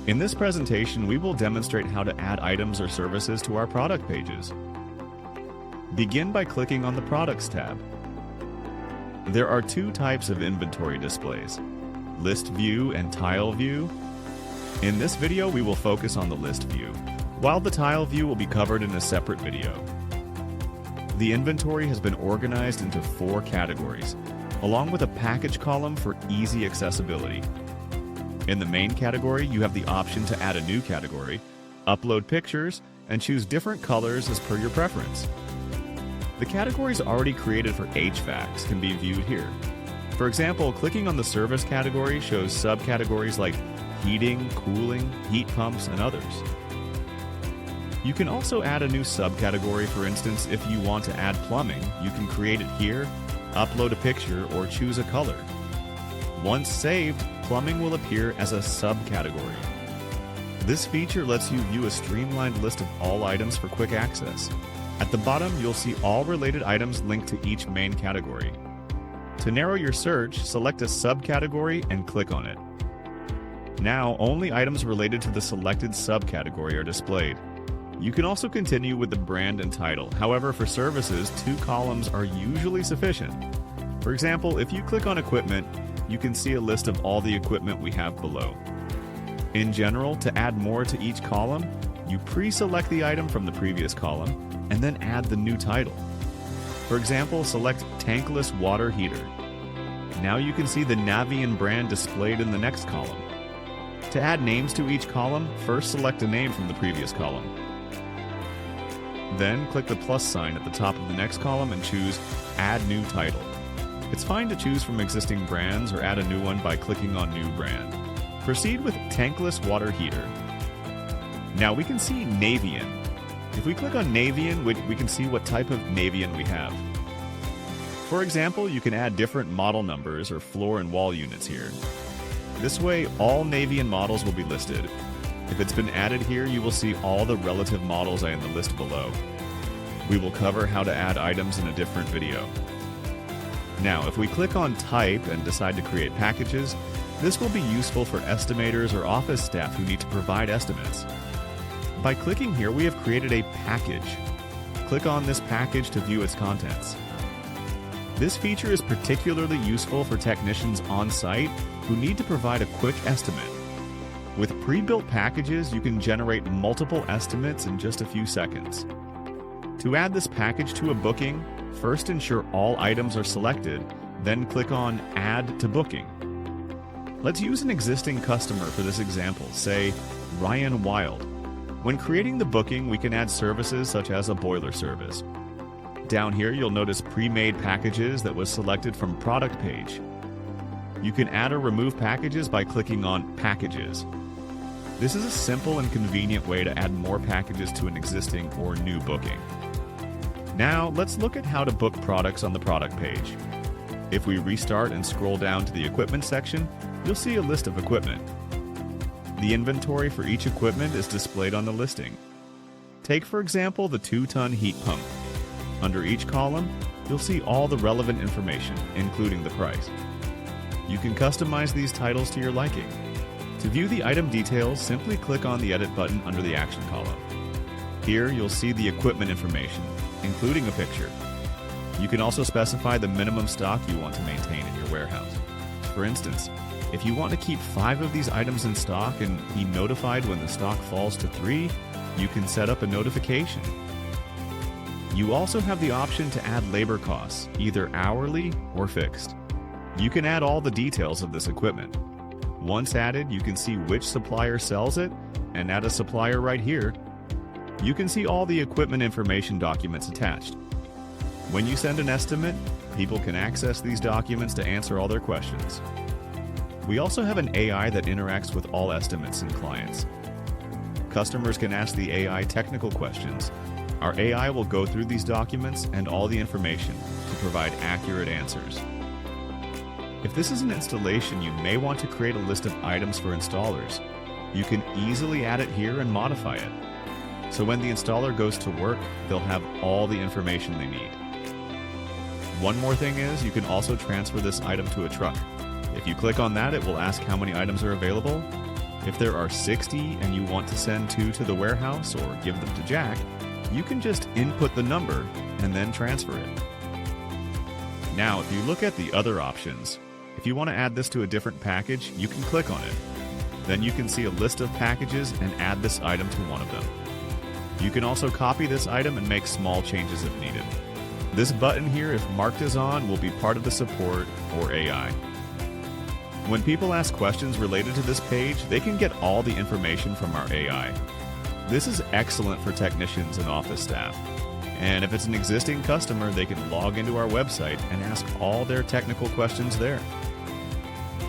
In this presentation, we will demonstrate how to add items or services to our product pages. Begin by clicking on the Products tab. There are two types of inventory displays, List View and Tile View. In this video, we will focus on the List View, while the Tile View will be covered in a separate video. The inventory has been organized into 4 categories, along with a package column for easy accessibility. In the main category, you have the option to add a new category, upload pictures, and choose different colors as per your preference. The categories already created for HVACs can be viewed here. For example, clicking on the service category shows subcategories like heating, cooling, heat pumps, and others. You can also add a new subcategory. For instance, if you want to add plumbing, you can create it here, upload a picture, or choose a color. Once saved, plumbing will appear as a subcategory. This feature lets you view a streamlined list of all items for quick access. At the bottom, you'll see all related items linked to each main category. To narrow your search, select a subcategory and click on it. Now, only items related to the selected subcategory are displayed. You can also continue with the brand and title. However, for services, 2 columns are usually sufficient. For example, if you click on Equipment, you can see a list of all the equipment we have below. In general, to add more to each column, you pre-select the item from the previous column and then add the new title. For example, select Tankless Water Heater. Now you can see the Navian brand displayed in the next column. To add names to each column, first select a name from the previous column. Then click the plus sign at the top of the next column and choose Add New Title. It's fine to choose from existing brands or add a new one by clicking on New Brand. Proceed with Tankless Water Heater. Now we can see Navian. If we click on Navian, we can see what type of Navian we have. For example, you can add different model numbers or floor and wall units here. This way, all Navian models will be listed. If it's been added here, you will see all the relative models in the list below. We will cover how to add items in a different video. Now, if we click on Type and decide to create packages, this will be useful for estimators or office staff who need to provide estimates. By clicking here, we have created a package. Click on this package to view its contents. This feature is particularly useful for technicians on site who need to provide a quick estimate. With pre-built packages, you can generate multiple estimates in just a few seconds. To add this package to a booking, first ensure all items are selected, then click on Add to Booking. Let's use an existing customer for this example, say Ryan Wild. When creating the booking, we can add services such as a boiler service. Down here, you'll notice pre-made packages that was selected from Product page. You can add or remove packages by clicking on Packages. This is a simple and convenient way to add more packages to an existing or new booking. Now, let's look at how to book products on the product page. If we restart and scroll down to the equipment section, you'll see a list of equipment. The inventory for each equipment is displayed on the listing. Take, for example, the 2-ton heat pump. Under each column, you'll see all the relevant information, including the price. You can customize these titles to your liking. To view the item details, simply click on the Edit button under the Action column. Here, you'll see the equipment information, including a picture. You can also specify the minimum stock you want to maintain in your warehouse. For instance, if you want to keep 5 of these items in stock and be notified when the stock falls to 3, you can set up a notification. You also have the option to add labor costs, either hourly or fixed. You can add all the details of this equipment. Once added, you can see which supplier sells it and add a supplier right here. You can see all the equipment information documents attached. When you send an estimate, people can access these documents to answer all their questions. We also have an AI that interacts with all estimates and clients. Customers can ask the AI technical questions. Our AI will go through these documents and all the information to provide accurate answers. If this is an installation, you may want to create a list of items for installers. You can easily add it here and modify it. So when the installer goes to work, they'll have all the information they need. One more thing is, you can also transfer this item to a truck. If you click on that, it will ask how many items are available. If there are 60 and you want to send 2 to the warehouse or give them to Jack, you can just input the number and then transfer it. Now, if you look at the other options, if you want to add this to a different package, you can click on it. Then you can see a list of packages and add this item to one of them. You can also copy this item and make small changes if needed. This button here, if marked as on, will be part of the support or AI. When people ask questions related to this page, they can get all the information from our AI. This is excellent for technicians and office staff. And if it's an existing customer, they can log into our website and ask all their technical questions there.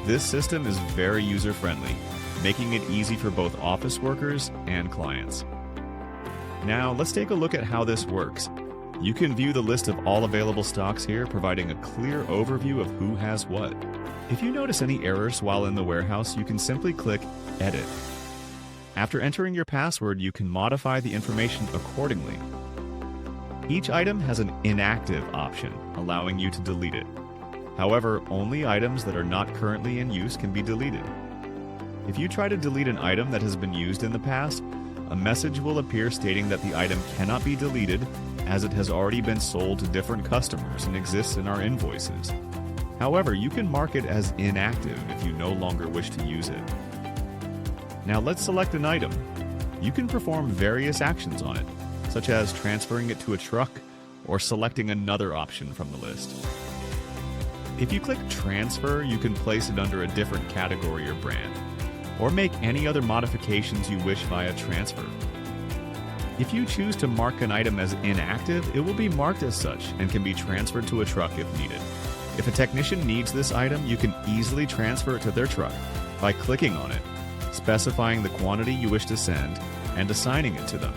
This system is very user-friendly, making it easy for both office workers and clients. Now, let's take a look at how this works. You can view the list of all available stocks here, providing a clear overview of who has what. If you notice any errors while in the warehouse, you can simply click Edit. After entering your password, you can modify the information accordingly. Each item has an inactive option, allowing you to delete it. However, only items that are not currently in use can be deleted. If you try to delete an item that has been used in the past, a message will appear stating that the item cannot be deleted as it has already been sold to different customers and exists in our invoices. However, you can mark it as inactive if you no longer wish to use it. Now let's select an item. You can perform various actions on it, such as transferring it to a truck or selecting another option from the list. If you click Transfer, you can place it under a different category or brand, or make any other modifications you wish via transfer. If you choose to mark an item as inactive, it will be marked as such and can be transferred to a truck if needed. If a technician needs this item, you can easily transfer it to their truck by clicking on it, specifying the quantity you wish to send, and assigning it to them.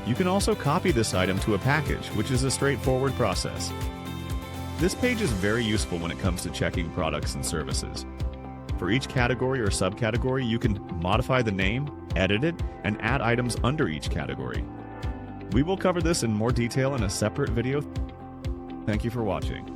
You can also copy this item to a package, which is a straightforward process. This page is very useful when it comes to checking products and services. For each category or subcategory, you can modify the name, edit it, and add items under each category. We will cover this in more detail in a separate video. Thank you for watching.